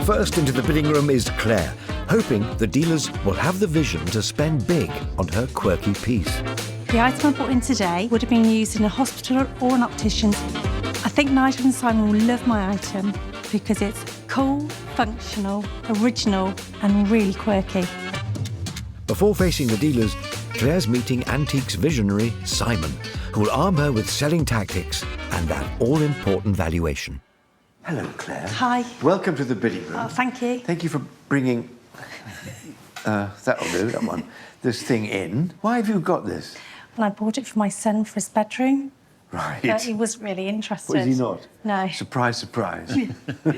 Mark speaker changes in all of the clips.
Speaker 1: First into the bidding room is Claire, hoping the dealers will have the vision to spend big on her quirky piece.
Speaker 2: The item I brought in today would have been used in a hospital or an optician's. I think Nigel and Simon will love my item because it's cool, functional, original and really quirky.
Speaker 1: Before facing the dealers, Claire's meeting antiques visionary Simon, who will arm her with selling tactics and that all-important valuation. Hello, Claire.
Speaker 2: Hi.
Speaker 1: Welcome to the bidding room.
Speaker 2: Oh, thank you.
Speaker 1: Thank you for bringing... that'll do, that one. This thing in. Why have you got this?
Speaker 2: Well, I bought it for my son for his bedroom.
Speaker 1: Right.
Speaker 2: But he wasn't really interested.
Speaker 1: Was he not?
Speaker 2: No.
Speaker 1: Surprise, surprise.
Speaker 2: But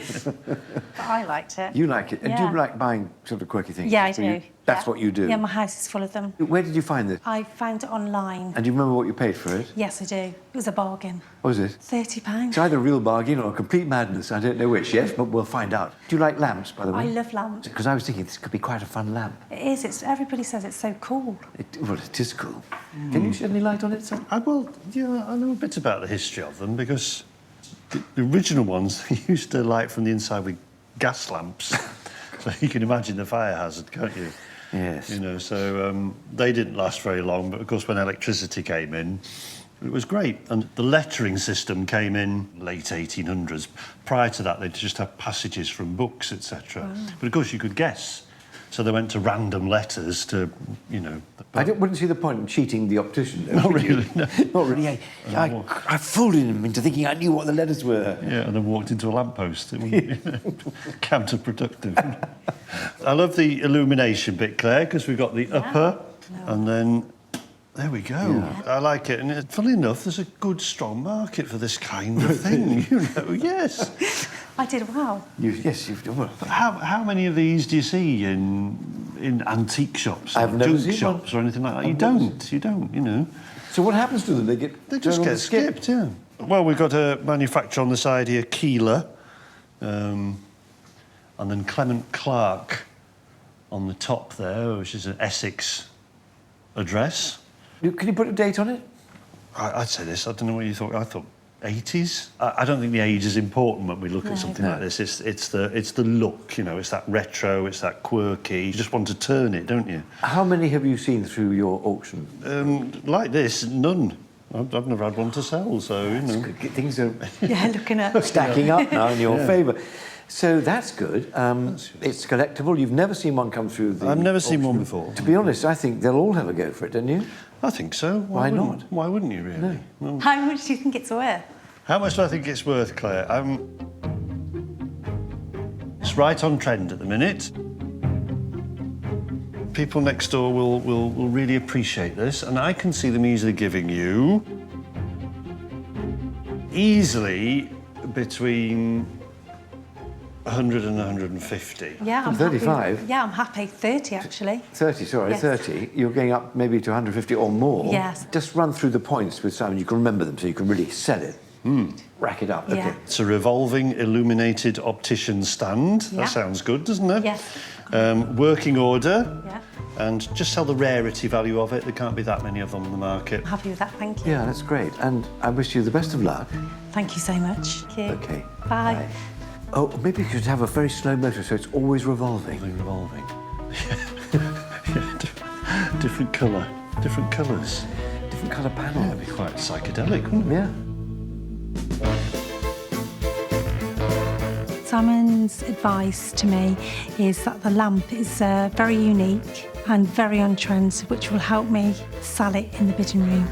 Speaker 2: I liked it.
Speaker 1: You like it? And do
Speaker 2: Yeah.
Speaker 1: you like buying sort of quirky things?
Speaker 2: Yeah, I
Speaker 1: So
Speaker 2: do.
Speaker 1: That's
Speaker 2: Yeah.
Speaker 1: what you do?
Speaker 2: Yeah, my house is full of them.
Speaker 1: Where did you find this?
Speaker 2: I found it online.
Speaker 1: And do you remember what you paid for it?
Speaker 2: Yes, I do. It was a bargain.
Speaker 1: What was it?
Speaker 2: £30.
Speaker 1: It's either a real bargain or a complete madness. I don't know which. Yes, but we'll find out. Do you like lamps, by the way?
Speaker 2: I love lamps.
Speaker 1: Because I was thinking this could be quite a fun lamp.
Speaker 2: It is. Everybody says it's so cool.
Speaker 1: Well, it is cool. Can you shed any light on it, sir?
Speaker 3: Well, yeah, I know a bit about the history of them because the original ones used to light from the inside with gas lamps. So you can imagine the fire hazard, can't you?
Speaker 1: Yes.
Speaker 3: You know, so they didn't last very long, but of course when electricity came in, it was great. And the lettering system came in late 1800s. Prior to that, they'd just have passages from books, etc.
Speaker 2: Wow.
Speaker 3: But of course you could guess. So they went to random letters to, you know...
Speaker 1: Wouldn't see the point in cheating the optician, though.
Speaker 3: Not really, no.
Speaker 1: Not really. I fooled him into thinking I knew what the letters were.
Speaker 3: Yeah, and then walked into a lamppost. It wasn't counterproductive. I love the illumination bit, Claire, because we've got the upper, and then there we go. Yeah. I like it, and funnily enough, there's a good, strong market for this kind of thing. You know, yes.
Speaker 2: I did well.
Speaker 1: Yes, you've done well.
Speaker 3: But how many of these do you see in antique shops,
Speaker 1: I've
Speaker 3: or
Speaker 1: never
Speaker 3: junk
Speaker 1: seen
Speaker 3: shops,
Speaker 1: one.
Speaker 3: or anything like that? You don't. You know.
Speaker 1: So what happens to them?
Speaker 3: They just get skipped. Yeah. Well, we've got a manufacturer on the side here, Keeler, and then Clement Clark on the top there, which is an Essex address.
Speaker 1: Can you put a date on it?
Speaker 3: I'd say this. I don't know what you thought. I thought 80s. I don't think the age is important when we look at something like this. It's the look. You know, it's that retro. It's that quirky. You just want to turn it, don't you?
Speaker 1: How many have you seen through your auction?
Speaker 3: Like this, none. I've never had one to sell, so you know.
Speaker 1: Things are
Speaker 2: looking at
Speaker 1: stacking up now in your favour. So that's good. It's collectible. You've never seen one come through the
Speaker 3: I've never seen
Speaker 1: auction.
Speaker 3: one before.
Speaker 1: To be honest, I think they'll all have a go for it, don't you?
Speaker 3: I think so.
Speaker 1: Why not?
Speaker 3: Why wouldn't you, really?
Speaker 1: No.
Speaker 3: Well,
Speaker 2: How much do you think it's worth?
Speaker 3: how much do I think it's worth, Claire? It's right on trend at the minute. People next door will really appreciate this, and I can see them easily giving you between 100 and 150.
Speaker 2: Yeah, I'm
Speaker 1: 35?
Speaker 2: happy. Yeah, I'm happy. 30, actually.
Speaker 1: 30, sorry,
Speaker 2: Yes.
Speaker 1: 30. You're going up maybe to 150 or more.
Speaker 2: Yes.
Speaker 1: Just run through the points with Simon. You can remember them so you can really sell it. Rack it up.
Speaker 2: Yeah.
Speaker 1: Okay.
Speaker 3: It's a revolving illuminated optician stand.
Speaker 2: Yeah.
Speaker 3: That sounds good, doesn't it?
Speaker 2: Yes.
Speaker 3: Working order.
Speaker 2: Yeah.
Speaker 3: And just sell the rarity value of it. There can't be that many of them on the market.
Speaker 2: I'm happy with that, thank you.
Speaker 1: Yeah, that's great. And I wish you the best of luck.
Speaker 2: Thank you so much. Thank you.
Speaker 1: Okay.
Speaker 2: Bye.
Speaker 1: Oh, maybe you could have a very slow motor so it's always revolving.
Speaker 3: Revolving. Different colour. Different colours.
Speaker 1: Different colour panel.
Speaker 3: That'd be quite psychedelic, wouldn't it?
Speaker 1: Yeah.
Speaker 2: Simon's advice to me is that the lamp is very unique and very on trend, which will help me sell it in the bidding room.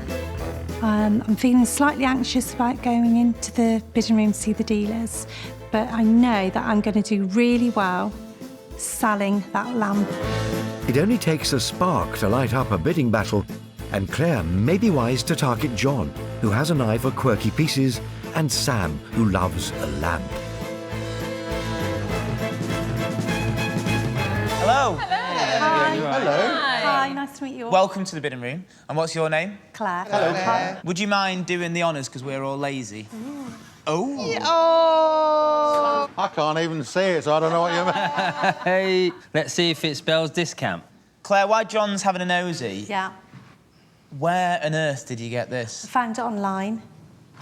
Speaker 2: I'm feeling slightly anxious about going into the bidding room to see the dealers, but I know that I'm going to do really well selling that lamp.
Speaker 1: It only takes a spark to light up a bidding battle, and Claire may be wise to target John, who has an eye for quirky pieces, and Sam, who loves a lamp.
Speaker 4: Hello.
Speaker 2: Hi.
Speaker 1: Hello.
Speaker 2: Hi, nice to meet you all.
Speaker 4: Welcome to the bidding room. And what's your name?
Speaker 2: Claire.
Speaker 1: Hello, Claire.
Speaker 4: Would you mind doing the honours because we're all lazy? Oh.
Speaker 5: Oh! I can't even see it, so I don't know what you mean.
Speaker 6: Hey, let's see if it spells discount.
Speaker 4: Claire, while John's having a nosy,
Speaker 2: Yeah.
Speaker 4: where on earth did you get
Speaker 2: I
Speaker 4: this?
Speaker 2: found it online.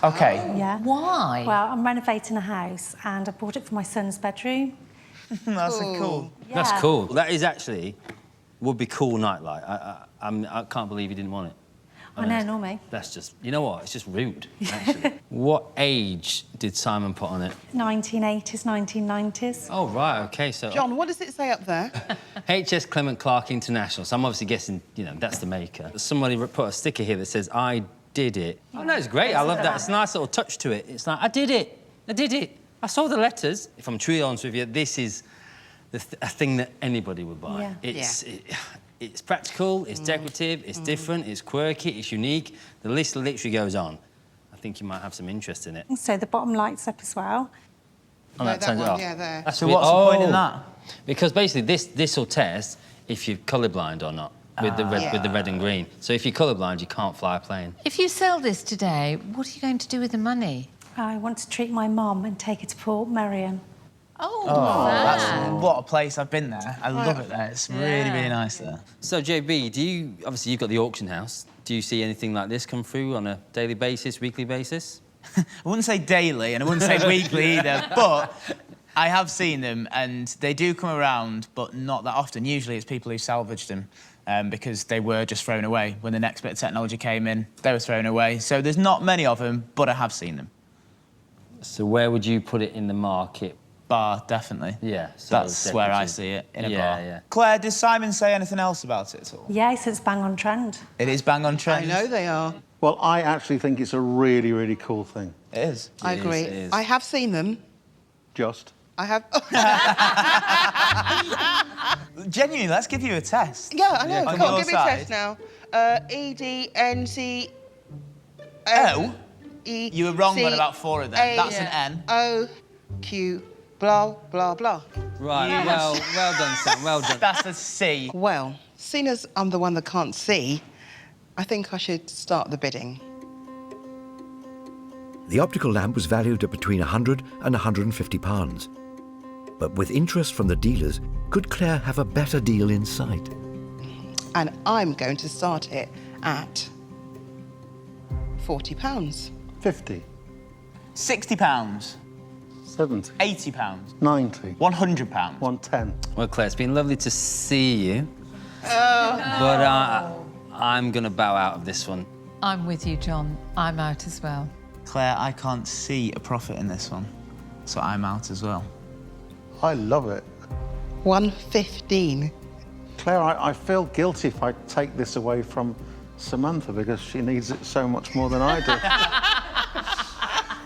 Speaker 4: OK.
Speaker 2: Yeah.
Speaker 7: Why?
Speaker 2: Well, I'm renovating a house and I bought it for my son's bedroom.
Speaker 4: That's cool.
Speaker 2: Yeah.
Speaker 6: That's cool. That is actually would be cool nightlight. I can't believe you didn't want it.
Speaker 2: I know, nor me.
Speaker 6: That's just, you know what? It's just rude, actually. What age did Simon put on it?
Speaker 2: 1980s, 1990s.
Speaker 6: Oh, right, OK, so...
Speaker 7: John, what does it say up there?
Speaker 6: HS Clement Clark International. So I'm obviously guessing, you know, that's the maker. Somebody put a sticker here that says, I did it. Oh, no, it's great. I love that. It's a nice little touch to it. It's like, I did it. I did it. I saw the letters. If I'm truly honest with you, this is a thing that anybody would buy.
Speaker 2: Yeah.
Speaker 6: It's practical, it's decorative, it's different, it's quirky, it's unique. The list literally goes on. I think you might have some interest in it.
Speaker 2: So the bottom lights up as well.
Speaker 6: Oh,
Speaker 7: that
Speaker 6: turns it
Speaker 7: one,
Speaker 6: off.
Speaker 7: yeah, there.
Speaker 6: That's
Speaker 4: So
Speaker 6: weird.
Speaker 4: what's the point in that?
Speaker 6: Because basically this will test if you're colourblind or not with the red and green. So if you're colourblind, you can't fly a plane.
Speaker 8: If you sell this today, what are you going to do with the money?
Speaker 2: I want to treat my mum and take her to Port Merion.
Speaker 8: Oh,
Speaker 4: That's what a place. I've been there. I love it there. It's really, really nice there.
Speaker 6: So JB, obviously you've got the auction house. Do you see anything like this come through on a daily basis, weekly basis?
Speaker 4: I wouldn't say daily and I wouldn't say weekly either, but I have seen them and they do come around, but not that often. Usually it's people who salvaged them because they were just thrown away. When the next bit of technology came in, they were thrown away. So there's not many of them, but I have seen them.
Speaker 6: So where would you put it in the market?
Speaker 4: Bar, definitely.
Speaker 6: Yeah. So
Speaker 4: That's where I see it, in a bar.
Speaker 6: Yeah.
Speaker 4: Claire, does Simon say anything else about it at all?
Speaker 2: Yeah, he says bang on trend.
Speaker 4: It is bang on trend.
Speaker 7: I know they are.
Speaker 5: Well, I actually think it's a really, really cool thing.
Speaker 4: It is.
Speaker 7: I agree.
Speaker 6: it is.
Speaker 7: I have seen them.
Speaker 5: Just.
Speaker 7: I have...
Speaker 4: Genuinely, let's give you a test.
Speaker 7: Yeah, I know.
Speaker 4: On
Speaker 7: Come on,
Speaker 4: your
Speaker 7: give me a
Speaker 4: side.
Speaker 7: test now. EDNC...
Speaker 4: Oh?
Speaker 7: E
Speaker 4: You were wrong on about 4 of them. That's an N.
Speaker 7: O-Q, blah, blah, blah.
Speaker 6: Right, well done, Sam, well done.
Speaker 4: That's a C.
Speaker 7: Well, seeing as I'm the one that can't see, I think I should start the bidding.
Speaker 1: The optical lamp was valued at between £100 and £150. But with interest from the dealers, could Claire have a better deal in sight?
Speaker 7: And I'm going to start it at £40.
Speaker 5: 50.
Speaker 4: £60.
Speaker 5: 70.
Speaker 4: £80.
Speaker 5: 90.
Speaker 4: £100.
Speaker 5: 110.
Speaker 6: Well, Claire, it's been lovely to see you. But I'm going to bow out of this one.
Speaker 8: I'm with you, John. I'm out as well.
Speaker 4: Claire, I can't see a profit in this one, so I'm out as well.
Speaker 5: I love it.
Speaker 7: 115.
Speaker 5: Claire, I feel guilty if I take this away from Samantha because she needs it so much more than I do.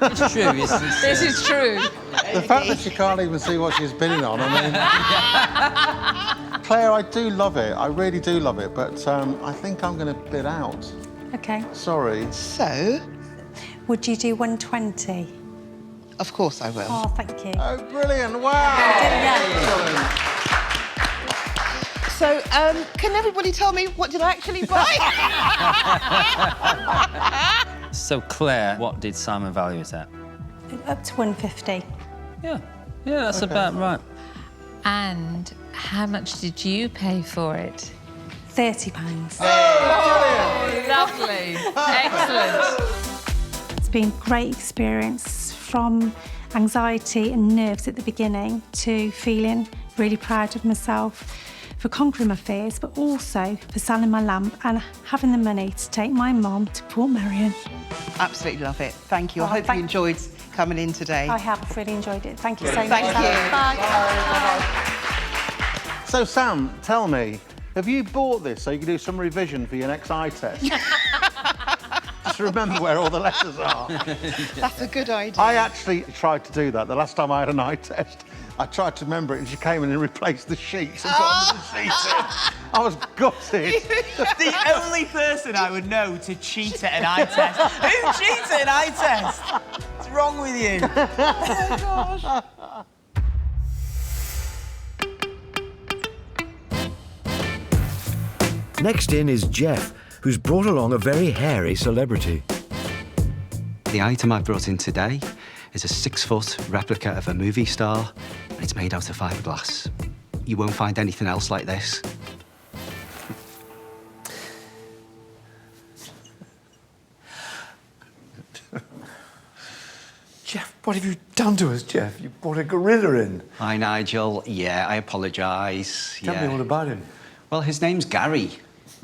Speaker 6: It's true,
Speaker 8: This is true.
Speaker 5: The fact that she can't even see what she's bidding on, I mean... Claire, I do love it. I really do love it, but I think I'm going to bid out.
Speaker 2: OK.
Speaker 5: Sorry.
Speaker 7: So,
Speaker 2: Would you do 120?
Speaker 7: of course I will.
Speaker 2: Oh, thank you.
Speaker 5: Oh, brilliant. Wow.
Speaker 2: Yeah.
Speaker 7: So, can everybody tell me what did I actually buy?
Speaker 6: So, Claire, what did Simon value it at?
Speaker 2: Up to 150.
Speaker 6: Yeah, that's about right.
Speaker 8: And how much did you pay for it?
Speaker 2: £30.
Speaker 8: Lovely. Excellent.
Speaker 2: It's been a great experience, from anxiety and nerves at the beginning to feeling really proud of myself for conquering my fears, but also for selling my lamp and having the money to take my mum to Port Merion.
Speaker 7: Absolutely love it. Thank you. I
Speaker 2: Oh,
Speaker 7: hope you
Speaker 2: thank-
Speaker 7: enjoyed coming in today.
Speaker 2: I have really enjoyed it. Thank you so much.
Speaker 7: Thank you.
Speaker 2: Bye.
Speaker 5: So, Sam, tell me, have you bought this so you can do some revision for your next eye test? Just remember where all the letters are.
Speaker 7: That's a good idea.
Speaker 5: I actually tried to do that the last time I had an eye test. I tried to remember it and she came in and replaced the sheets and put the sheets in. I was gutted.
Speaker 4: The only person I would know to cheat at an eye test. Who cheats at an eye test? What's wrong with you?
Speaker 1: Next in is Geoff, who's brought along a very hairy celebrity.
Speaker 9: The item I brought in today is a 6-foot replica of a movie star, and it's made out of fiberglass. You won't find anything else like this.
Speaker 10: Geoff
Speaker 1: What have you done to us, Geoff? You brought a gorilla in.
Speaker 9: Hi, Nigel. Yeah, I apologise.
Speaker 1: Tell me all about him.
Speaker 9: Well, his name's Gary.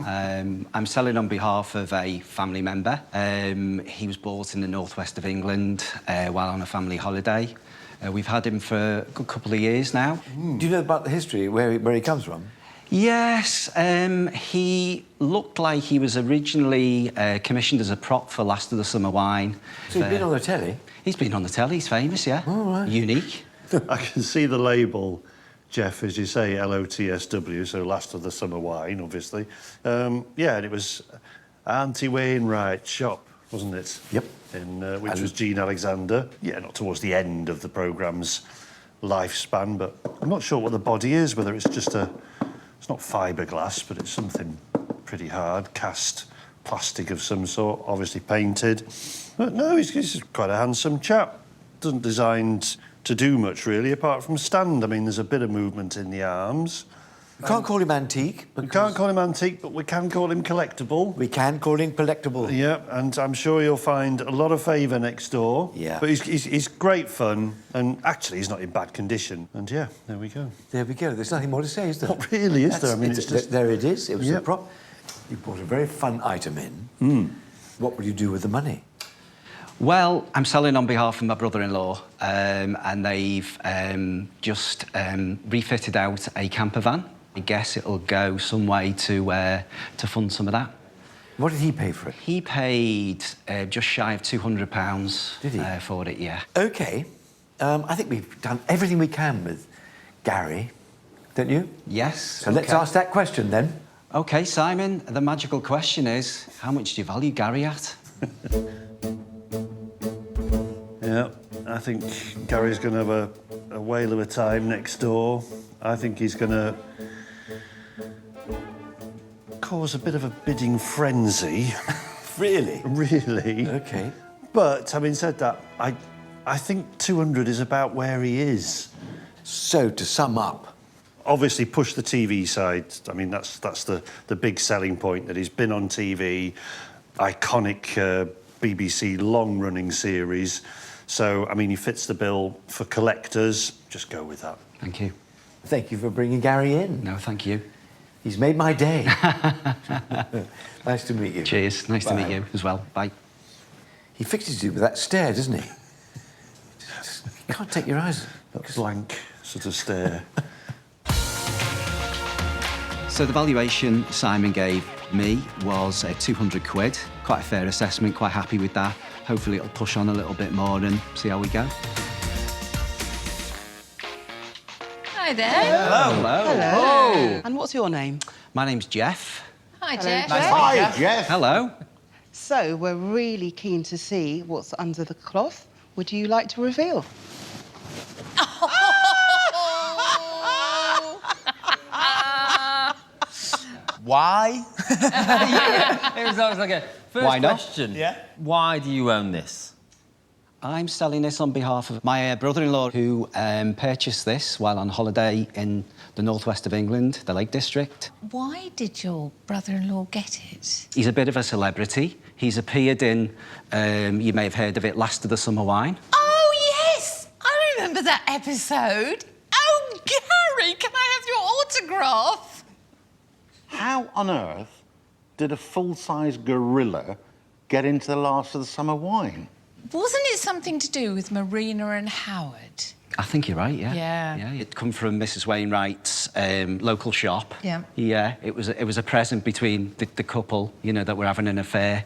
Speaker 9: I'm selling on behalf of a family member. He was bought in the northwest of England while on a family holiday. We've had him for a good couple of years now.
Speaker 1: Do you know about the history, where he comes from?
Speaker 9: Yes, he looked like he was originally commissioned as a prop for Last of the Summer Wine.
Speaker 1: So he's been on the telly?
Speaker 9: He's been on the telly, he's famous, yeah.
Speaker 1: Oh, right.
Speaker 9: Unique.
Speaker 3: I can see the label, Geoff, as you say, LOTSW, so Last of the Summer Wine, obviously. Yeah, and it was Auntie Wainwright's shop, wasn't it?
Speaker 1: Yep.
Speaker 3: Which was Jean Alexander. Yeah, not towards the end of the programme's lifespan, but I'm not sure what the body is, whether it's just it's not fiberglass, but it's something pretty hard, cast plastic of some sort, obviously painted. But no, he's quite a handsome chap. Doesn't designed to do much, really, apart from stand. I mean, there's a bit of movement in the arms.
Speaker 1: We can't call him antique.
Speaker 3: We can't call him antique, but we can call him collectible.
Speaker 1: We can call him collectible.
Speaker 3: Yeah, and I'm sure you'll find a lot of favour next door.
Speaker 1: Yeah.
Speaker 3: But he's great fun, and actually he's not in bad condition. And yeah, there we go.
Speaker 1: There we go. There's nothing more to say, is there?
Speaker 3: Not really, is there? I mean, it's just...
Speaker 1: There it is. It was a
Speaker 3: Yep.
Speaker 1: prop. You brought a very fun item in. What will you do with the money?
Speaker 9: Well, I'm selling on behalf of my brother-in-law, and they've just refitted out a camper van. I guess it'll go some way to fund some of that.
Speaker 1: What did he pay for it?
Speaker 9: He paid just shy of £200.
Speaker 1: Did he?
Speaker 9: For it, yeah.
Speaker 1: OK. I think we've done everything we can with Gary, don't you?
Speaker 9: Yes.
Speaker 1: So let's ask that question, then.
Speaker 9: OK, Simon, the magical question is, how much do you value Gary at?
Speaker 3: Yeah, I think Gary's going to have a whale of a time next door. I think he's going to cause a bit of a bidding frenzy.
Speaker 1: Really?
Speaker 3: Really.
Speaker 1: OK.
Speaker 3: But, having said that, I think 200 is about where he is.
Speaker 1: So, to sum up...
Speaker 3: Obviously, push the TV side. I mean, that's the big selling point, that he's been on TV, iconic BBC long-running series. So, I mean, he fits the bill for collectors. Just go with that.
Speaker 9: Thank you.
Speaker 1: Thank you for bringing Gary in.
Speaker 9: No, thank you.
Speaker 1: He's made my day. Nice to meet you.
Speaker 9: Cheers. Nice to meet you as well. Bye.
Speaker 1: He fixes you with that stare, doesn't he? You can't take your eyes.
Speaker 3: That blank sort of stare.
Speaker 9: So the valuation Simon gave me was £200. Quite a fair assessment, quite happy with that. Hopefully it'll push on a little bit more and see how we go.
Speaker 8: Hi there.
Speaker 7: Hello. And what's your name?
Speaker 9: My name's Geoff.
Speaker 8: Hi, Geoff.
Speaker 5: Hi, Geoff.
Speaker 9: Hello.
Speaker 7: So, we're really keen to see what's under the cloth. Would you like to reveal?
Speaker 4: Why?
Speaker 6: It was always like a first
Speaker 9: Why not?
Speaker 6: question.
Speaker 4: Yeah.
Speaker 6: Why do you own this?
Speaker 9: I'm selling this on behalf of my brother-in-law who purchased this while on holiday in the northwest of England, the Lake District.
Speaker 8: Why did your brother-in-law get it?
Speaker 9: He's a bit of a celebrity. He's appeared in, you may have heard of it, Last of the Summer Wine.
Speaker 8: Oh, yes! I remember that episode. Oh, Gary, can I have your autograph?
Speaker 5: How on earth did a full-size gorilla get into the Last of the Summer Wine?
Speaker 8: Wasn't it something to do with Marina and Howard?
Speaker 9: I think you're right, yeah.
Speaker 8: Yeah.
Speaker 9: Yeah, it'd come from Mrs. Wainwright's local shop.
Speaker 8: Yeah.
Speaker 9: Yeah, it was a present between the couple, you know, that were having an affair.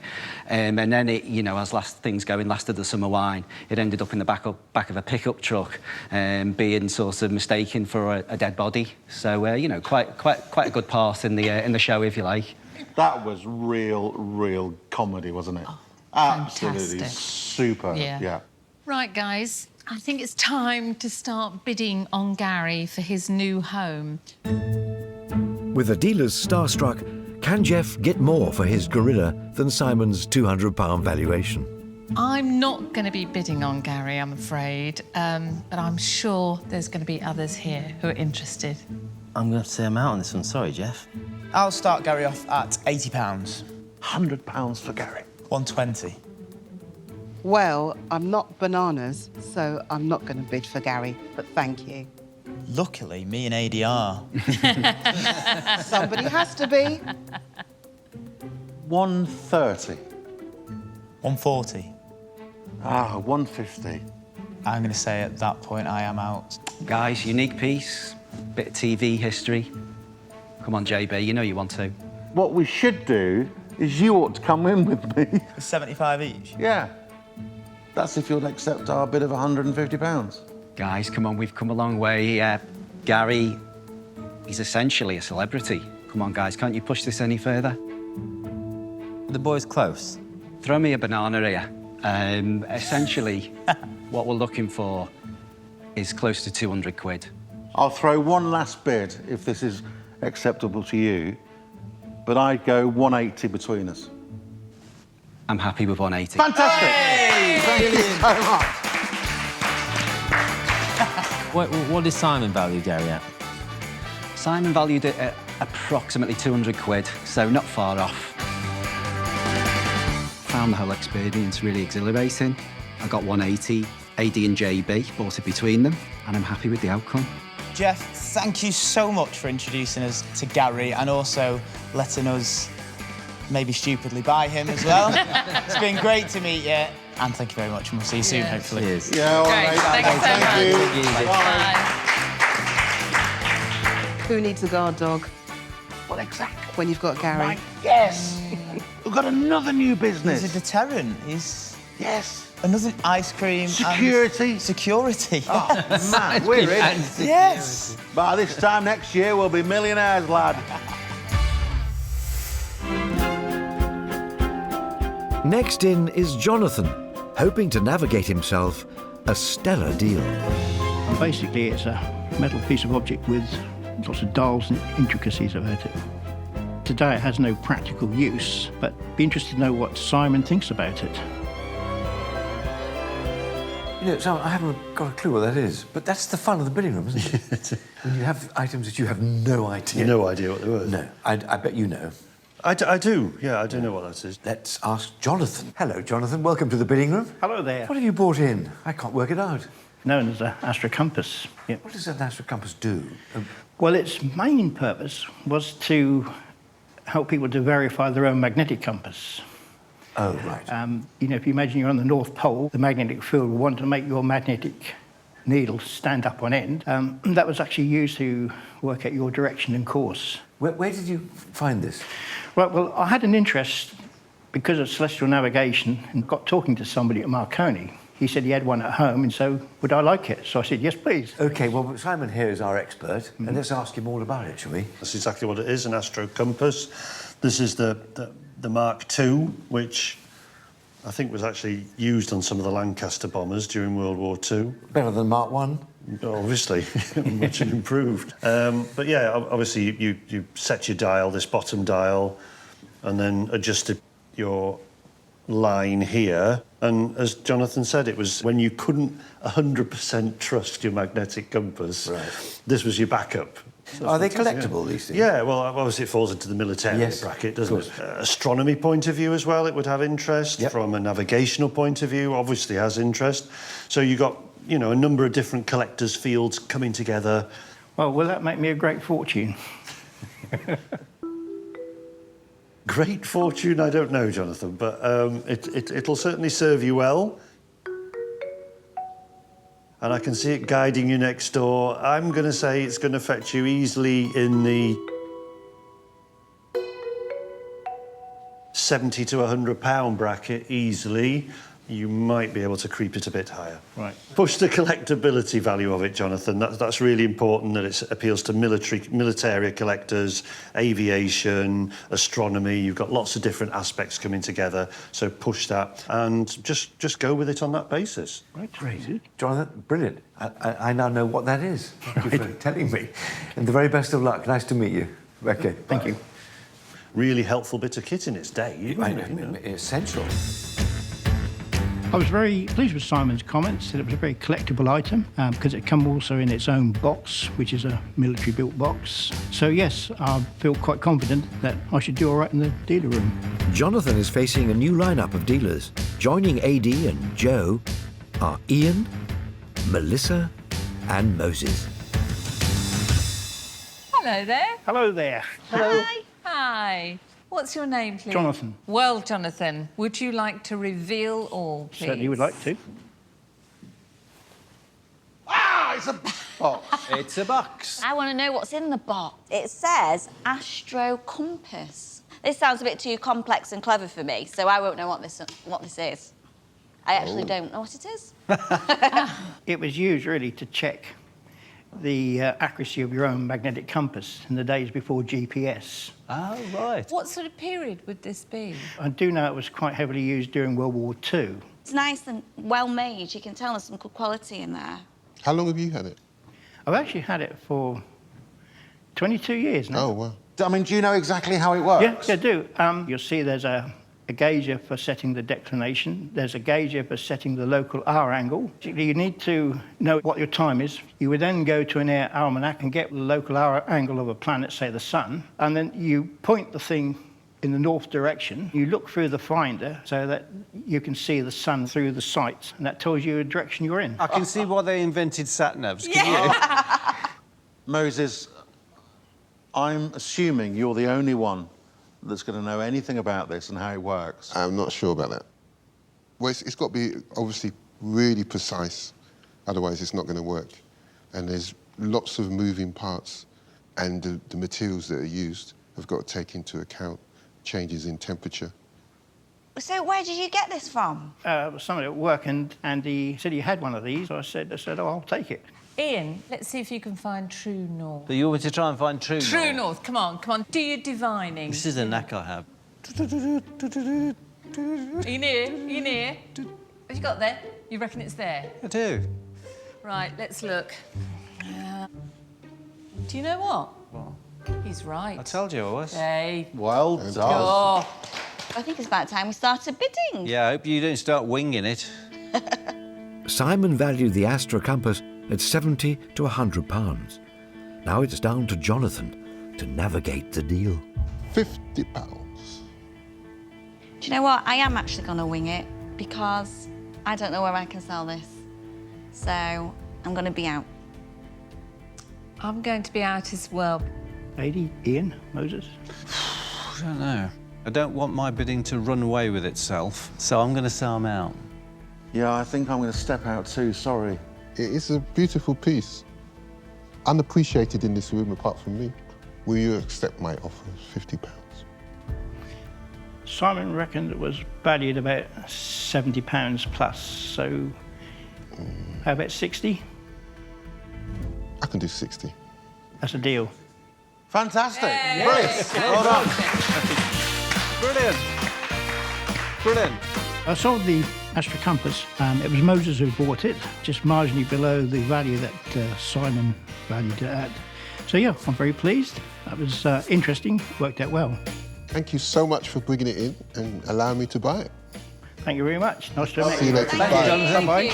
Speaker 9: And then it, you know, as things go in Last of the Summer Wine, it ended up in the back of a pickup truck, being sort of mistaken for a dead body. So, you know, quite a good part in the show, if you like.
Speaker 5: That was real comedy, wasn't it?
Speaker 8: Oh,
Speaker 5: absolutely
Speaker 8: fantastic.
Speaker 5: super.
Speaker 8: Yeah. Right, guys, I think it's time to start bidding on Gary for his new home.
Speaker 1: With the dealers starstruck, can Geoff get more for his gorilla than Simon's £200 valuation?
Speaker 8: I'm not going to be bidding on Gary, I'm afraid, but I'm sure there's going to be others here who are interested.
Speaker 10: I'm going to have to say I'm out on this one. Sorry, Geoff.
Speaker 4: I'll start Gary off at £80.
Speaker 5: £100 for Gary.
Speaker 4: 120.
Speaker 7: Well, I'm not bananas, so I'm not going to bid for Gary, but thank you.
Speaker 4: Luckily, me and ADR.
Speaker 7: Somebody has to be.
Speaker 5: 130.
Speaker 4: 140.
Speaker 5: 150.
Speaker 4: I'm going to say at that point I am out.
Speaker 9: Guys, unique piece, bit of TV history. Come on, JB, you know you want to.
Speaker 5: What we should do is you ought to come in with me.
Speaker 4: 75 each?
Speaker 5: Yeah. That's if you'll accept our bid of £150.
Speaker 9: Guys, come on, we've come a long way. Gary, he's essentially a celebrity. Come on, guys, can't you push this any further?
Speaker 10: The boy's close.
Speaker 9: Throw me a banana here. Essentially, what we're looking for is close to 200 quid.
Speaker 5: I'll throw one last bid if this is acceptable to you, but I'd go 180 between us.
Speaker 9: I'm happy with 180.
Speaker 5: Fantastic! Hey! Thank you so much.
Speaker 10: What did Simon value Gary at?
Speaker 9: Simon valued it at approximately 200 quid, so not far off. Found the whole experience really exhilarating. I got 180, AD and JB, bought it between them, and I'm happy with the outcome.
Speaker 4: Geoff, thank you so much for introducing us to Gary and also letting us maybe stupidly buy him as well. It's been great to meet you, and thank you very much, and we'll see you soon, hopefully.
Speaker 10: Cheers.
Speaker 5: Yeah, all right.
Speaker 8: Thanks so
Speaker 5: Thank you.
Speaker 8: much.
Speaker 5: Bye.
Speaker 7: Who needs a guard dog
Speaker 5: What exactly?
Speaker 7: when you've got Gary?
Speaker 5: Right, yes. We've got another new business.
Speaker 4: He's a deterrent. He's
Speaker 5: Yes.
Speaker 4: another ice cream.
Speaker 5: Security.
Speaker 4: And security.
Speaker 5: Oh, man, we're in.
Speaker 4: Yes.
Speaker 5: By this time next year, we'll be millionaires, lad.
Speaker 1: Next in is Jonathan, hoping to navigate himself a stellar deal.
Speaker 11: Basically, it's a metal piece of object with lots of dials and intricacies about it. Today it has no practical use, but be interested to know what Simon thinks about it.
Speaker 12: You know, Simon, I haven't got a clue what that is, but that's the fun of the bidding room, isn't it? When you have items that you have no idea.
Speaker 3: No idea what they were.
Speaker 12: No, I bet you know.
Speaker 3: I do, yeah, I do know what that is.
Speaker 12: Let's ask Jonathan. Hello, Jonathan. Welcome to the bidding room.
Speaker 11: Hello there.
Speaker 12: What have you brought in? I can't work it out.
Speaker 11: Known as the Astra Compass. Yep.
Speaker 12: What does an Astra Compass do?
Speaker 11: Well, its main purpose was to help people to verify their own magnetic compass.
Speaker 12: Oh, right.
Speaker 11: You know, if you imagine you're on the North Pole, the magnetic field will want to make your magnetic needle stand up on end. That was actually used to work out your direction and course.
Speaker 12: Where did you find this?
Speaker 11: Right, well, I had an interest because of celestial navigation and got talking to somebody at Marconi. He said he had one at home, and so would I like it? So I said, yes, please.
Speaker 12: OK, well, Simon here is our expert, and let's ask him all about it, shall we?
Speaker 3: That's exactly what it is, an Astro Compass. This is the Mark II, which I think was actually used on some of the Lancaster bombers during World War II.
Speaker 12: Better than Mark I?
Speaker 3: Obviously, much improved. But yeah, obviously you set your dial, this bottom dial, and then adjusted your line here. And as Jonathan said, it was when you couldn't 100% trust your magnetic compass,
Speaker 12: right.
Speaker 3: This was your backup. So
Speaker 12: are they collectible, these things?
Speaker 3: Yeah, well, obviously it falls into the military bracket, doesn't it? Astronomy point of view as well, it would have interest. Yep. From a navigational point of view, obviously has interest. So you got, you know, a number of different collectors' fields coming together.
Speaker 11: Well, will that make me a great fortune?
Speaker 3: Great fortune, I don't know, Jonathan, but it'll certainly serve you well. And I can see it guiding you next door. I'm going to say it's going to fetch you easily in the £70 to £100 bracket, easily. You might be able to creep it a bit higher.
Speaker 11: Right.
Speaker 3: Push the collectability value of it, Jonathan. That's really important, that it appeals to military collectors, aviation, astronomy. You've got lots of different aspects coming together, so push that and just go with it on that basis.
Speaker 12: Right, great. Jonathan, brilliant. I now know what that is. Thank you for telling me. And the very best of luck. Nice to meet you. OK.
Speaker 11: Thank you.
Speaker 3: Really helpful bit of kit in its day.
Speaker 12: Essential.
Speaker 11: I was very pleased with Simon's comments that it was a very collectible item because it come also in its own box, which is a military-built box. So yes, I feel quite confident that I should do all right in the dealer room.
Speaker 1: Jonathan is facing a new lineup of dealers. Joining AD and Joe are Ian, Melissa and Moses.
Speaker 8: Hello there.
Speaker 11: Hello there.
Speaker 8: Hello. Hi. What's your name, please?
Speaker 11: Jonathan.
Speaker 8: Well, Jonathan, would you like to reveal all, please?
Speaker 11: Certainly would like to.
Speaker 5: Ah, it's a box.
Speaker 10: It's a box.
Speaker 13: I want to know what's in the box. It says Astra Compass. This sounds a bit too complex and clever for me, so I won't know what this is. I actually don't know what it is.
Speaker 11: It was used really to check the accuracy of your own magnetic compass in the days before GPS.
Speaker 10: Oh, right.
Speaker 8: What sort of period would this be?
Speaker 11: I do know it was quite heavily used during World War II.
Speaker 13: It's nice and well made. You can tell there's some good quality in there.
Speaker 5: How long have you had it?
Speaker 11: I've actually had it for 22 years now.
Speaker 5: Oh, wow. I mean, do you know exactly how it works?
Speaker 11: Yeah, I do. You'll see there's a gauger for setting the declination. There's a gauger for setting the local hour angle. You need to know what your time is. You would then go to an air almanac and get the local hour angle of a planet, say the sun, and then you point the thing in the north direction. You look through the finder so that you can see the sun through the sights, and that tells you the direction you're in.
Speaker 10: I can see why they invented sat-navs. Can you?
Speaker 5: Moses, I'm assuming you're the only one that's going to know anything about this and how it works.
Speaker 14: I'm not sure about that. Well, it's got to be obviously really precise, otherwise it's not going to work. And there's lots of moving parts, and the materials that are used have got to take into account changes in temperature.
Speaker 13: So where did you get this from?
Speaker 11: Somebody at work, and he said he had one of these. I said, oh, I'll take it.
Speaker 8: Ian, let's see if you can find true north.
Speaker 10: But you want me to try and find true north?
Speaker 8: True north, come on, come on. Do your divining.
Speaker 10: This is a knack I have.
Speaker 8: Are you near? Are you near? Have you got there? You reckon it's there?
Speaker 10: I do.
Speaker 8: Right, let's look. Do you know what?
Speaker 10: What?
Speaker 8: He's right.
Speaker 10: I told you I was.
Speaker 8: Hey.
Speaker 5: Well done.
Speaker 8: Oh.
Speaker 13: I think it's about time we started bidding.
Speaker 10: Yeah, I hope you don't start winging it.
Speaker 1: Simon valued the Astra Compass at £70 to £100. Now it's down to Jonathan to navigate the deal.
Speaker 14: £50.
Speaker 13: Do you know what? I am actually going to wing it because I don't know where I can sell this. So I'm going to be out.
Speaker 8: I'm going to be out as well.
Speaker 11: Lady, Ian, Moses?
Speaker 10: I don't know. I don't want my bidding to run away with itself, so I'm going to sell them out.
Speaker 5: Yeah, I think I'm going to step out too, sorry.
Speaker 14: It is a beautiful piece. Unappreciated in this room apart from me. Will you accept my offer of £50?
Speaker 11: Simon reckoned it was valued about £70 plus, so how about 60?
Speaker 14: I can do 60.
Speaker 11: That's a deal.
Speaker 5: Fantastic.
Speaker 8: Yay.
Speaker 5: Brilliant. Well done.
Speaker 10: Brilliant. Brilliant.
Speaker 11: I sold the Astra Compass. It was Moses who bought it, just marginally below the value that Simon valued it at. So yeah, I'm very pleased. That was interesting, worked out well.
Speaker 14: Thank you so much for bringing it in and allowing me to buy it.
Speaker 11: Thank you very much. Nice to meet you.
Speaker 14: See you later.
Speaker 11: Thank
Speaker 14: Bye.
Speaker 11: you, Jonathan. Bye.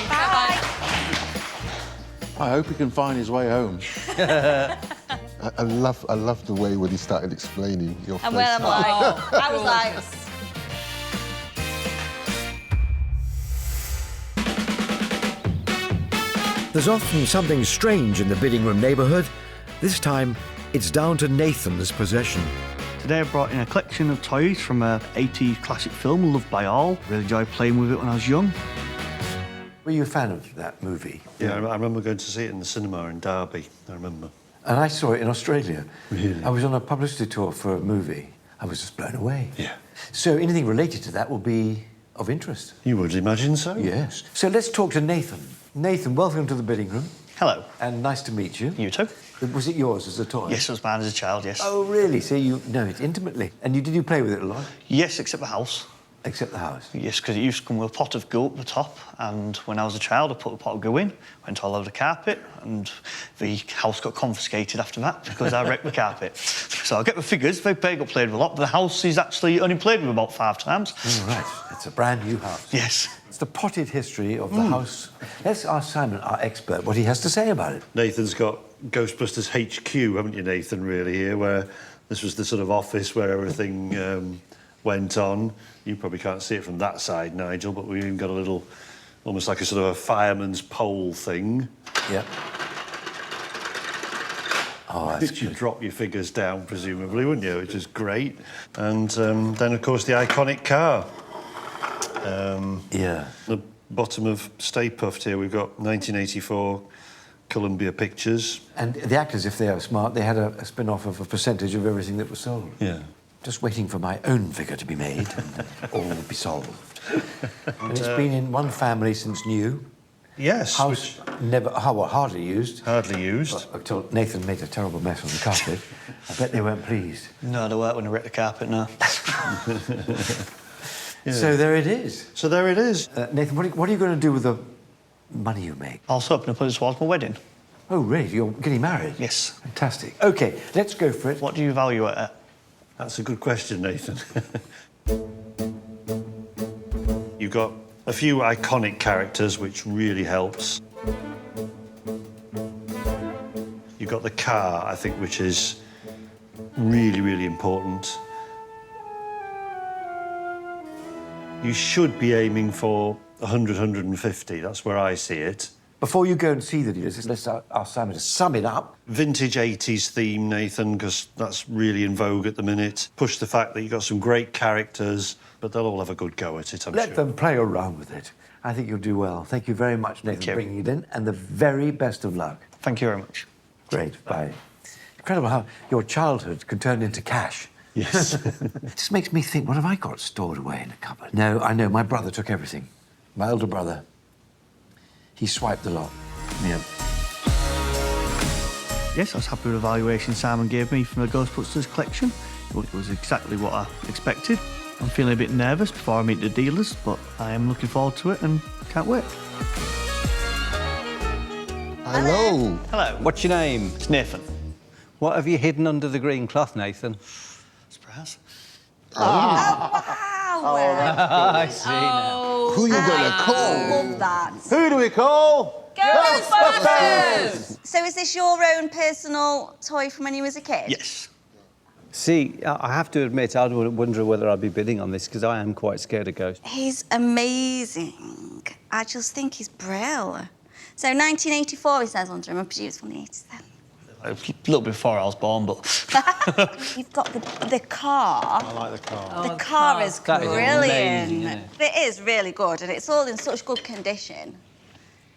Speaker 5: I hope he can find his way home.
Speaker 14: I love the way when he started explaining your face.
Speaker 13: And when I'm like, I was like...
Speaker 1: There's often something strange in the bidding room neighbourhood. This time, it's down to Nathan's possession.
Speaker 3: Today I brought in a collection of toys from an 80s classic film, loved by all. Really enjoyed playing with it when I was young.
Speaker 12: Were you a fan of that movie?
Speaker 3: Yeah, I remember going to see it in the cinema in Derby, I remember.
Speaker 12: And I saw it in Australia.
Speaker 3: Really?
Speaker 12: I was on a publicity tour for a movie. I was just blown away.
Speaker 3: Yeah.
Speaker 12: So anything related to that will be of interest.
Speaker 3: You would imagine so?
Speaker 12: Yes. So let's talk to Nathan. Nathan, welcome to the bidding room.
Speaker 15: Hello.
Speaker 12: And nice to meet you.
Speaker 15: You too.
Speaker 12: Was it yours as a toy?
Speaker 15: Yes, it was mine as a child, yes.
Speaker 12: Oh, really? So you know it intimately. And did you play with it a lot?
Speaker 15: Yes, except the house.
Speaker 12: Except the house?
Speaker 15: Yes, because it used to come with a pot of goo at the top, and when I was a child, I put the pot of goo in, went all over the carpet, and the house got confiscated after that because I wrecked the carpet. So I get the figures, they got played with a lot, but the house is actually only played with about 5 times.
Speaker 12: Oh, right. It's a brand new house.
Speaker 15: Yes.
Speaker 12: It's the potted history of the house. Let's ask Simon, our expert, what he has to say about it.
Speaker 3: Nathan's got Ghostbusters HQ, haven't you, Nathan, really, here, where this was the sort of office where everything went on. You probably can't see it from that side, Nigel, but we've even got a little, almost like a sort of a fireman's pole thing.
Speaker 12: Yeah. Oh, that's
Speaker 3: You'd drop your figures down, presumably, wouldn't you? Which is great. And then, of course, the iconic car.
Speaker 12: Yeah.
Speaker 3: The bottom of Stay Puft here, we've got 1984 Columbia Pictures.
Speaker 12: And the actors, if they are smart, they had a spin-off of a percentage of everything that was sold.
Speaker 3: Yeah.
Speaker 12: Just waiting for my own figure to be made, and all will be solved. And it's been in one family since new.
Speaker 3: Yes.
Speaker 12: House hardly used.
Speaker 3: Hardly used.
Speaker 12: But until Nathan made a terrible mess on the carpet. I bet they weren't pleased.
Speaker 15: No, they weren't when I wrecked the carpet, no.
Speaker 12: Yeah. So there it is.
Speaker 3: So there it is.
Speaker 12: Nathan, what are you going to do with the money you make?
Speaker 15: I was hoping to put it towards my wedding.
Speaker 12: Oh, really? You're getting married?
Speaker 15: Yes.
Speaker 12: Fantastic. OK, let's go for it.
Speaker 15: What do you value it at?
Speaker 3: That's a good question, Nathan. You've got a few iconic characters, which really helps. You've got the car, I think, which is really, really important. You should be aiming for 100, 150. That's where I see it.
Speaker 12: Before you go and see the dealers, let's ask Simon to sum it up.
Speaker 3: Vintage 80s theme, Nathan, because that's really in vogue at the minute. Push the fact that you've got some great characters, but they'll all have a good go at it, I'm sure.
Speaker 12: Let them play around with it. I think you'll do well. Thank you very much, Nathan, for bringing it in, and the very best of luck.
Speaker 15: Thank you very much.
Speaker 12: Great, bye. Incredible how your childhood can turn into cash.
Speaker 3: Yes.
Speaker 12: It just makes me think, what have I got stored away in a cupboard? No, I know, my brother took everything. My older brother. He swiped a lot. Yeah.
Speaker 15: Yes, I was happy with the valuation Simon gave me from the Ghostbusters collection. It was exactly what I expected. I'm feeling a bit nervous before I meet the dealers, but I am looking forward to it and can't wait.
Speaker 14: Hello.
Speaker 15: Hello.
Speaker 10: What's your name?
Speaker 15: It's Nathan.
Speaker 10: What have you hidden under the green cloth, Nathan?
Speaker 15: Surprise.
Speaker 10: I see now.
Speaker 14: Who you gonna call?
Speaker 13: Love that.
Speaker 5: Who do we call?
Speaker 13: Ghostbusters! So is this your own personal toy from when you was a kid?
Speaker 15: Yes.
Speaker 10: See, I have to admit, I would wonder whether I'd be bidding on this, because I am quite scared of ghosts.
Speaker 13: He's amazing. I just think he's brilliant. So 1984, he says under him. I presume it's from the 80s then.
Speaker 15: A little bit before I was born, but...
Speaker 13: You've got the car.
Speaker 5: I like the car.
Speaker 13: The car is
Speaker 10: That is
Speaker 13: brilliant.
Speaker 10: amazing, isn't it?
Speaker 13: It is really good, and it's all in such good condition.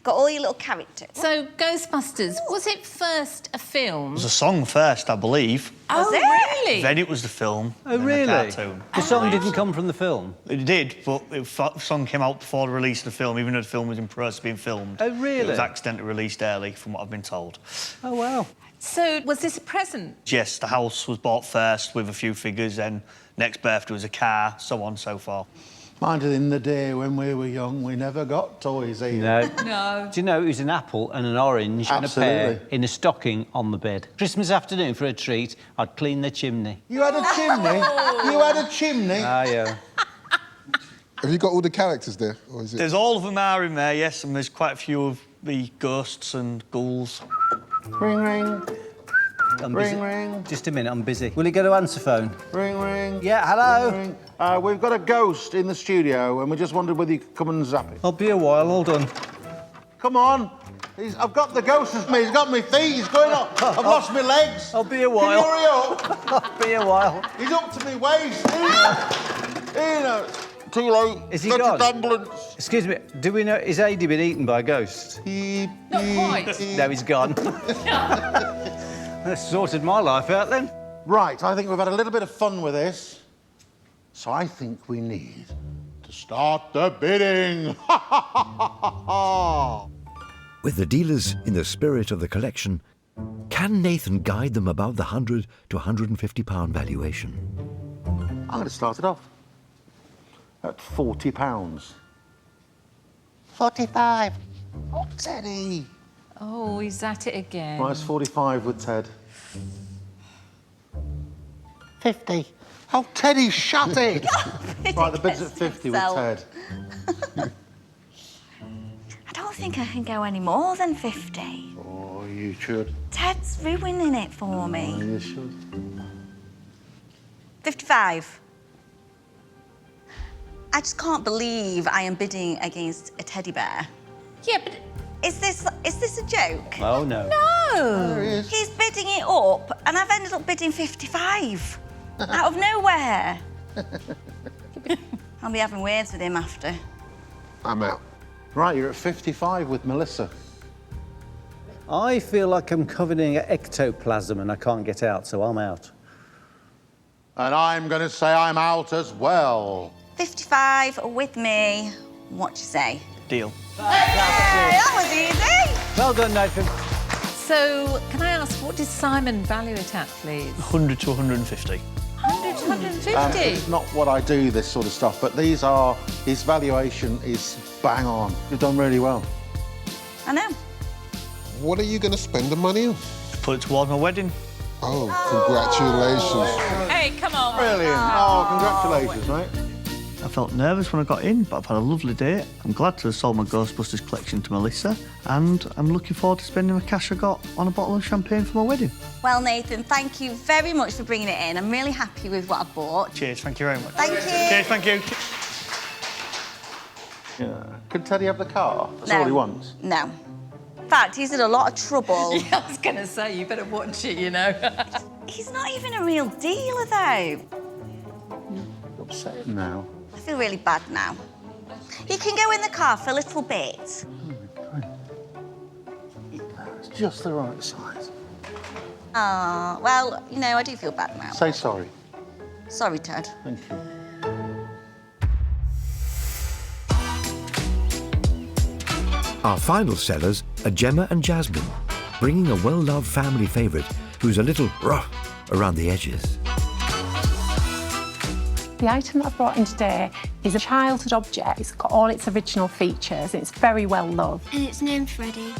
Speaker 13: Got all your little characters.
Speaker 8: So, Ghostbusters, was it first a film?
Speaker 15: It was a song first, I believe.
Speaker 13: Was it?
Speaker 8: Really?
Speaker 15: Then it was the film.
Speaker 10: Oh,
Speaker 15: then
Speaker 10: really?
Speaker 15: The cartoon.
Speaker 10: The song didn't come from the film?
Speaker 15: It did, but the song came out before the release of the film, even though the film was in process of being filmed.
Speaker 10: Oh, really?
Speaker 15: It was accidentally released early, from what I've been told.
Speaker 10: Oh, wow.
Speaker 8: So, was this a present?
Speaker 15: Yes, the house was bought first with a few figures, then next birthday was a car, so on and so forth.
Speaker 5: Mind you, in the day when we were young, we never got toys either.
Speaker 10: No.
Speaker 8: No.
Speaker 10: Do you know, it was an apple and an orange and a pear in a stocking on the bed. Christmas afternoon, for a treat, I'd clean the chimney.
Speaker 5: You had a chimney? You had a chimney?
Speaker 10: Ah, yeah.
Speaker 14: Have you got all the characters there, or is it?
Speaker 15: There's all of them are in there, yes, and there's quite a few of the ghosts and ghouls.
Speaker 5: Ring, ring.
Speaker 10: I'm
Speaker 5: Ring,
Speaker 10: busy.
Speaker 5: ring.
Speaker 10: Just a minute, I'm busy. Will you go to answer phone?
Speaker 5: Ring, ring.
Speaker 10: Yeah, hello?
Speaker 5: Ring, ring. We've got a ghost in the studio, and we just wondered whether you could come and zap it.
Speaker 10: I'll be a while, hold on.
Speaker 5: Come on. I've got the ghost with me. He's got my feet. He's going up. I've lost my legs.
Speaker 10: I'll be a while.
Speaker 5: Can you hurry up?
Speaker 10: I'll be a while.
Speaker 5: He's up to me waist. Too late.
Speaker 10: Is he
Speaker 5: Get
Speaker 10: gone?
Speaker 5: to the ambulance.
Speaker 10: Excuse me, do we know, is Adi been eaten by a ghost?
Speaker 5: Beep,
Speaker 8: Not quite.
Speaker 10: No, he's gone. That's sorted my life out then.
Speaker 5: Right, I think we've had a little bit of fun with this. So I think we need to start the bidding.
Speaker 1: With the dealers in the spirit of the collection, can Nathan guide them above the £100 to £150 valuation?
Speaker 5: I'm going to start it off at £40. 45. Oh, Teddy.
Speaker 8: Oh, he's at it again.
Speaker 5: Minus 45 with Ted. 50. Oh, Teddy, shut it!
Speaker 13: It
Speaker 5: Right, the bid's at
Speaker 13: gets
Speaker 5: 50 with
Speaker 13: itself.
Speaker 5: Ted.
Speaker 13: I don't think I can go any more than 50.
Speaker 5: Oh, you should.
Speaker 13: Ted's ruining it for me.
Speaker 5: Oh, you should.
Speaker 13: 55. I just can't believe I am bidding against a teddy bear.
Speaker 8: Yeah, but...
Speaker 13: Is this a joke?
Speaker 10: Oh, no.
Speaker 13: No!
Speaker 5: There he is.
Speaker 13: He's bidding it up, and I've ended up bidding 55. Out of nowhere. I'll be having words with him after.
Speaker 14: I'm out.
Speaker 5: Right, you're at 55 with Melissa.
Speaker 10: I feel like I'm covered in ectoplasm and I can't get out, so I'm out.
Speaker 5: And I'm going to say I'm out as well.
Speaker 13: 55 with me. What do you say?
Speaker 15: Deal.
Speaker 13: Hey, that was easy.
Speaker 10: Well done, Nathan.
Speaker 8: So, can I ask, what did Simon value it at, please?
Speaker 15: 100 to 150.
Speaker 8: 100 to 150?
Speaker 5: It's not what I do, this sort of stuff, but his valuation is bang on. You've done really well.
Speaker 13: I know.
Speaker 14: What are you going to spend the money on?
Speaker 15: Put it towards my wedding.
Speaker 14: Oh, congratulations.
Speaker 8: Hey, come on.
Speaker 5: Brilliant. Oh, congratulations, mate.
Speaker 15: I felt nervous when I got in, but I've had a lovely day. I'm glad to have sold my Ghostbusters collection to Melissa, and I'm looking forward to spending the cash I got on a bottle of champagne for my wedding.
Speaker 13: Well, Nathan, thank you very much for bringing it in. I'm really happy with what I bought.
Speaker 15: Cheers, thank you very much.
Speaker 13: Thank you.
Speaker 15: Cheers, thank you.
Speaker 5: Yeah. Could Teddy have the car? That's
Speaker 13: No.
Speaker 5: all he wants.
Speaker 13: No. In fact, he's in a lot of trouble.
Speaker 8: Yeah, I was going to say, you better watch it, you know.
Speaker 13: He's not even a real dealer, though.
Speaker 5: You're upset now.
Speaker 13: I feel really bad now. You can go in the car for a little bit.
Speaker 5: It's just the right size.
Speaker 13: Ah, well, you know, I do feel bad now.
Speaker 5: Say sorry.
Speaker 13: Sorry, Ted.
Speaker 5: Thank you.
Speaker 1: Our final sellers are Jemma and Jasmine, bringing a well-loved family favourite who's a little rough around the edges.
Speaker 16: The item that I've brought in today is a childhood object. It's got all its original features and it's very well loved.
Speaker 17: And it's named Freddy.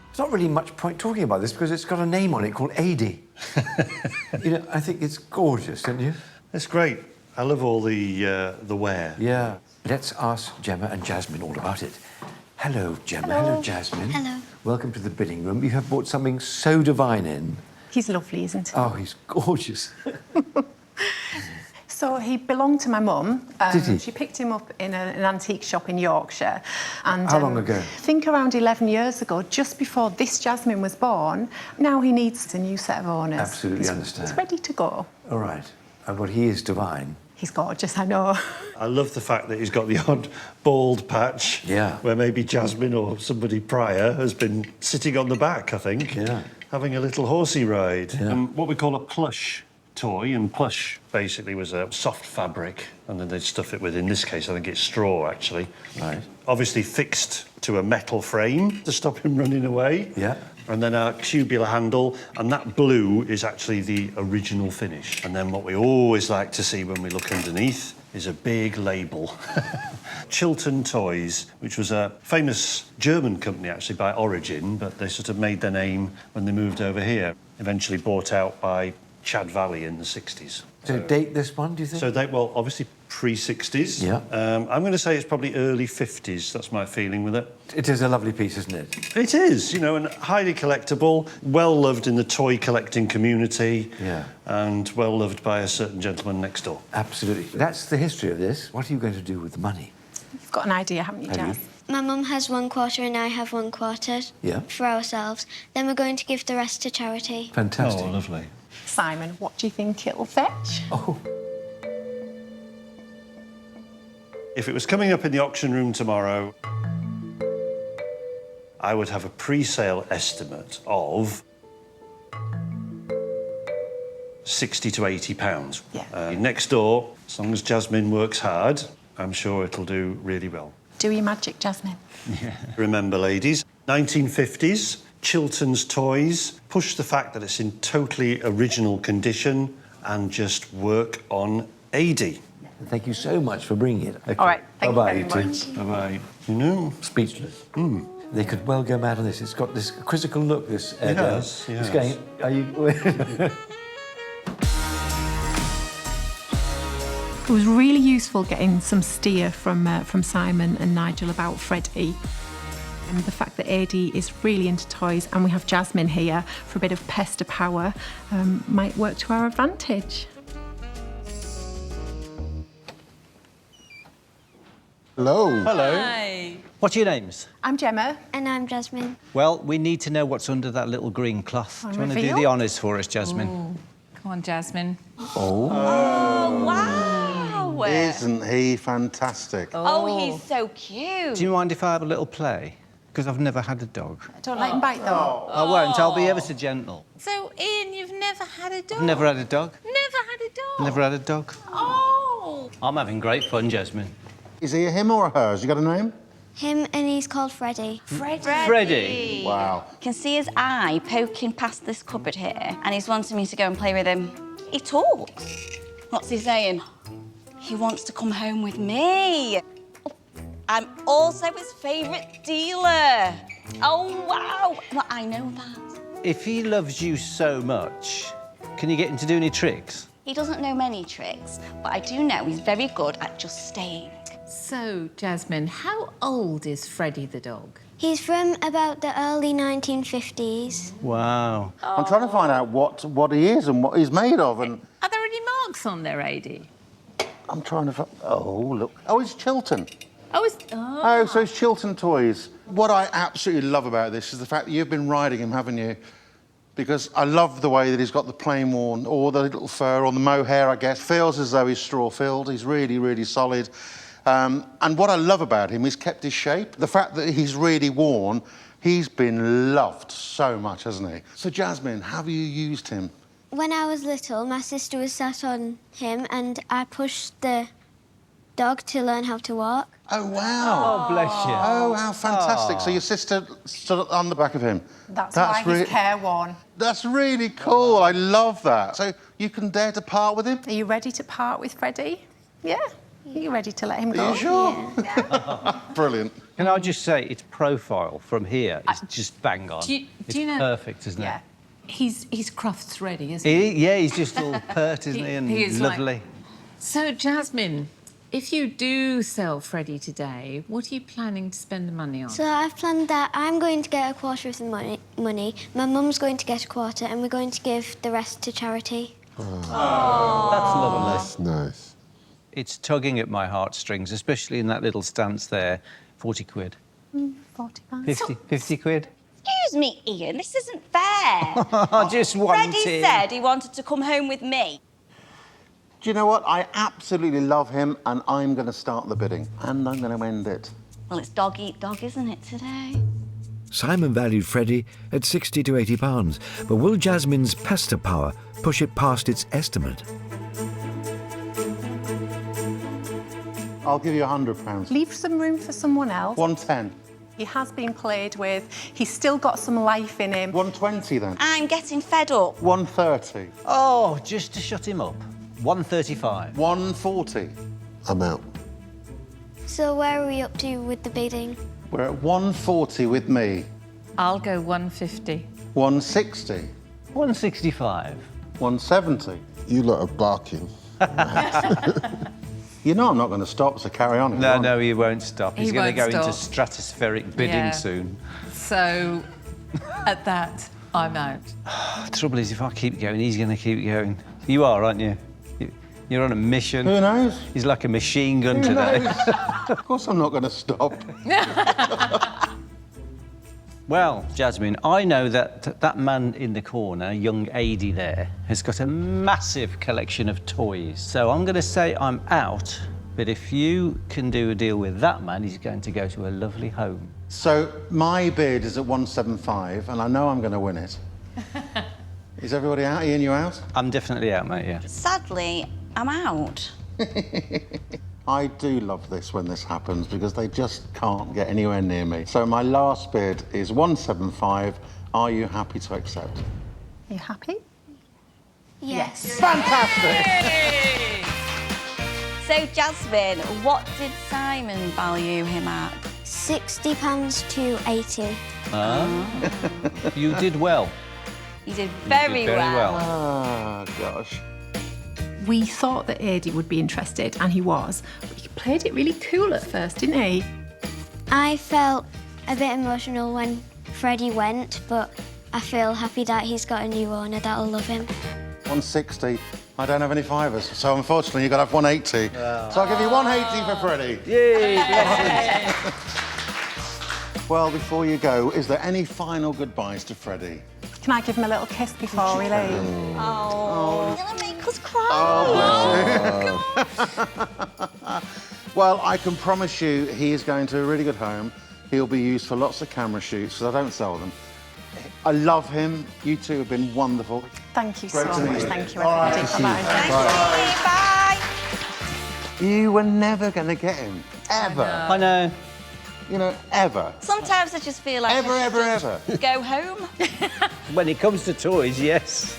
Speaker 12: There's not really much point talking about this because it's got a name on it called Adi. You know, I think it's gorgeous, don't you?
Speaker 3: It's great. I love all the wear.
Speaker 12: Yeah. Let's ask Jemma and Jasmine all about it. Hello, Jemma. Hello, Jasmine.
Speaker 17: Hello.
Speaker 12: Welcome to the bidding room. You have brought something so divine in.
Speaker 16: He's lovely, isn't he?
Speaker 12: Oh, he's gorgeous.
Speaker 16: So he belonged to my mum.
Speaker 12: Did he?
Speaker 16: She picked him up in an antique shop in Yorkshire. And,
Speaker 12: How long ago?
Speaker 16: I think around 11 years ago, just before this Jasmine was born. Now he needs a new set of owners.
Speaker 12: Absolutely understand.
Speaker 16: He's ready to go.
Speaker 12: All right. But he is divine.
Speaker 16: He's gorgeous, I know.
Speaker 3: I love the fact that he's got the odd bald patch.
Speaker 12: Yeah.
Speaker 3: Where maybe Jasmine or somebody prior has been sitting on the back, I think.
Speaker 12: Yeah.
Speaker 3: Having a little horsey ride.
Speaker 12: Yeah.
Speaker 3: And what we call a plush toy, and plush basically was a soft fabric, and then they'd stuff it with, in this case, I think it's straw, actually.
Speaker 12: Right.
Speaker 3: Obviously fixed to a metal frame to stop him running away.
Speaker 12: Yeah.
Speaker 3: And then a tubular handle, and that blue is actually the original finish. And then what we always like to see when we look underneath is a big label. Chiltern Toys, which was a famous German company, actually, by origin, but they sort of made their name when they moved over here. Eventually bought out by Chad Valley in the 60s.
Speaker 12: So date this one, do you think?
Speaker 3: So they, well, obviously pre-60s.
Speaker 12: Yeah.
Speaker 3: I'm going to say it's probably early 50s. That's my feeling with it.
Speaker 12: It is a lovely piece, isn't it?
Speaker 3: It is, you know, and highly collectible, well-loved in the toy collecting community.
Speaker 12: Yeah.
Speaker 3: And well-loved by a certain gentleman next door.
Speaker 12: Absolutely. That's the history of this. What are you going to do with the money?
Speaker 16: You've got an idea, haven't you,
Speaker 12: Have
Speaker 16: Jazz?
Speaker 12: you?
Speaker 17: My mum has 1 quarter and I have 1 quarter
Speaker 12: Yeah.
Speaker 17: for ourselves. Then we're going to give the rest to charity.
Speaker 12: Fantastic.
Speaker 3: Oh, lovely.
Speaker 16: Simon, what do you think it'll fetch?
Speaker 12: Oh.
Speaker 3: If it was coming up in the auction room tomorrow, I would have a pre-sale estimate of £60 to £80.
Speaker 16: Yeah.
Speaker 3: Next door, as long as Jasmine works hard, I'm sure it'll do really well.
Speaker 16: Do your magic, Jasmine.
Speaker 3: Yeah. Remember, ladies, 1950s, Chiltern's Toys, push the fact that it's in totally original condition and just work on AD.
Speaker 12: Thank you so much for bringing it. Okay.
Speaker 16: All right, thank
Speaker 12: Bye-bye,
Speaker 16: you very
Speaker 12: two.
Speaker 16: much.
Speaker 3: Bye-bye. You know?
Speaker 12: Speechless. They could well go mad on this. It's got this quizzical look, this
Speaker 3: It
Speaker 12: doll.
Speaker 3: has,
Speaker 12: It's
Speaker 3: yes.
Speaker 12: going, are you...
Speaker 16: It was really useful getting some steer from Simon and Nigel about Freddie. And the fact that Adi is really into toys and we have Jasmine here for a bit of pester power might work to our advantage.
Speaker 14: Hello.
Speaker 10: Hello.
Speaker 8: Hi.
Speaker 10: What's your names?
Speaker 16: I'm Jemma.
Speaker 17: And I'm Jasmine.
Speaker 10: Well, we need to know what's under that little green cloth. Do you want to do
Speaker 8: reveal?
Speaker 10: the honours for us, Jasmine?
Speaker 8: Ooh. Come on, Jasmine.
Speaker 10: Oh.
Speaker 13: Oh, wow.
Speaker 5: Isn't he fantastic?
Speaker 13: Oh, he's so cute.
Speaker 10: Do you mind if I have a little play? Because I've never had a dog.
Speaker 16: Don't let him bite, though.
Speaker 10: I won't. I'll be ever so gentle.
Speaker 8: So, Ian, you've never had a dog?
Speaker 10: I've never had a dog.
Speaker 8: Never had a dog?
Speaker 10: Never had a dog.
Speaker 8: Oh.
Speaker 10: I'm having great fun, Jasmine.
Speaker 5: Is he a him or a her? Has he got a name?
Speaker 17: Him, and he's called Freddie.
Speaker 10: Freddie.
Speaker 5: Wow.
Speaker 13: You can see his eye poking past this cupboard here, and he's wanting me to go and play with him. He talks. What's he saying? He wants to come home with me. I'm also his favourite dealer. Oh, wow. Well, I know that.
Speaker 10: If he loves you so much, can you get him to do any tricks?
Speaker 13: He doesn't know many tricks, but I do know he's very good at just staying.
Speaker 8: So, Jasmine, how old is Freddie the dog?
Speaker 17: He's from about the early 1950s.
Speaker 10: Wow.
Speaker 5: I'm trying to find out what he is and what he's made of, and
Speaker 8: Are there any marks on there, Adi?
Speaker 5: I'm trying to find... Oh, look. Oh, it's Chilton.
Speaker 8: Oh, it's...
Speaker 5: Oh, so it's Chilton Toys. What I absolutely love about this is the fact that you've been riding him, haven't you? Because I love the way that he's got the plain worn, or the little fur, or the mohair, I guess. Feels as though he's straw-filled. He's really, really solid. And what I love about him is kept his shape. The fact that he's really worn, he's been loved so much, hasn't he? So, Jasmine, have you used him?
Speaker 17: When I was little, my sister was sat on him and I pushed the dog to learn how to walk.
Speaker 5: Oh, wow.
Speaker 10: Oh, bless you.
Speaker 5: Oh, how fantastic. So your sister stood on the back of him?
Speaker 16: That's why he's careworn.
Speaker 5: That's really cool. I love that. So you can dare to part with him?
Speaker 16: Are you ready to part with Freddie? Yeah. Are you ready to let him go?
Speaker 5: Are you sure? Yeah. Brilliant.
Speaker 10: Can I just say, its profile from here is just bang on.
Speaker 8: Do you
Speaker 10: it's
Speaker 8: know...
Speaker 10: perfect, isn't it?
Speaker 8: He's Crufts ready, isn't he?
Speaker 10: Yeah, he's just all pert, isn't he? And
Speaker 8: he is
Speaker 10: lovely.
Speaker 8: Like... So, Jasmine, if you do sell Freddie today, what are you planning to spend the money on?
Speaker 17: So I've planned that I'm going to get a quarter of the money, my mum's going to get a quarter, and we're going to give the rest to charity.
Speaker 10: That's lovely.
Speaker 14: That's nice.
Speaker 10: It's tugging at my heartstrings, especially in that little stance there. 40 quid.
Speaker 16: 40 pounds.
Speaker 10: 50 quid?
Speaker 13: Excuse me, Ian, this isn't fair.
Speaker 10: I just wanted...
Speaker 13: Freddie said he wanted to come home with me.
Speaker 5: Do you know what? I absolutely love him, and I'm going to start the bidding, and I'm going to end it.
Speaker 13: Well, it's dog eat dog, isn't it, today?
Speaker 1: Simon valued Freddie at £60 to £80, but will Jasmine's pester power push it past its estimate?
Speaker 5: I'll give you £100.
Speaker 16: Leave some room for someone else.
Speaker 5: 110.
Speaker 16: He has been played with. He's still got some life in him.
Speaker 5: 120 then.
Speaker 13: I'm getting fed up.
Speaker 5: 130.
Speaker 10: Oh, just to shut him up. 135.
Speaker 5: 140.
Speaker 14: I'm out.
Speaker 17: So where are we up to with the bidding?
Speaker 5: We're at 140 with me.
Speaker 8: I'll go 150.
Speaker 5: 160.
Speaker 10: 165.
Speaker 5: 170.
Speaker 14: You lot are barking.
Speaker 5: You know I'm not going to stop, so carry on.
Speaker 10: No, he won't stop. He's
Speaker 8: He
Speaker 10: going to go
Speaker 8: won't
Speaker 10: into
Speaker 8: stop.
Speaker 10: stratospheric bidding
Speaker 8: Yeah.
Speaker 10: soon.
Speaker 8: So, at that, I'm out.
Speaker 10: The trouble is, if I keep going, he's going to keep going. You are, aren't you? You're on a mission.
Speaker 5: Who knows?
Speaker 10: He's like a machine gun
Speaker 5: Who
Speaker 10: today.
Speaker 5: knows? Of course I'm not going to stop.
Speaker 10: Well, Jasmine, I know that that man in the corner, young Adi there, has got a massive collection of toys. So I'm going to say I'm out, but if you can do a deal with that man, he's going to go to a lovely home.
Speaker 5: So my bid is at 175, and I know I'm going to win it. Is everybody out? Ian, you out?
Speaker 10: I'm definitely out, mate, yeah.
Speaker 13: Sadly, I'm out.
Speaker 5: I do love this when this happens because they just can't get anywhere near me. So my last bid is 175. Are you happy to accept?
Speaker 16: Are you happy?
Speaker 17: Yes.
Speaker 5: Fantastic!
Speaker 13: So, Jasmine, what did Simon value him at?
Speaker 17: £60 to 80.
Speaker 10: You did well.
Speaker 13: You did very
Speaker 10: very well.
Speaker 5: Ah, gosh.
Speaker 16: We thought that Adi would be interested, and he was, but he played it really cool at first, didn't he?
Speaker 17: I felt a bit emotional when Freddie went, but I feel happy that he's got a new owner that'll love him.
Speaker 5: 160. I don't have any fivers, so unfortunately you've got to have 180.
Speaker 10: Oh.
Speaker 5: So I'll give you 180 for Freddie.
Speaker 10: Yay!
Speaker 5: Well, before you go, is there any final goodbyes to Freddie?
Speaker 2: Can I give him a little kiss before we leave?
Speaker 13: Oh, you're gonna make us cry.
Speaker 5: Oh, bless you. Well, I can promise you he is going to a really good home. He'll be used for lots of camera shoots, because I don't sell them. I love him. You two have been wonderful.
Speaker 2: Thank you so
Speaker 5: Great to meet
Speaker 2: much.
Speaker 5: you.
Speaker 2: Thank you,
Speaker 5: All right.
Speaker 2: everybody.
Speaker 5: Bye.
Speaker 13: Bye.
Speaker 5: You were never going to get him. Ever.
Speaker 10: I know.
Speaker 5: You know, ever.
Speaker 13: Sometimes I just feel like
Speaker 5: Ever.
Speaker 13: go home.
Speaker 10: When it comes to toys, yes.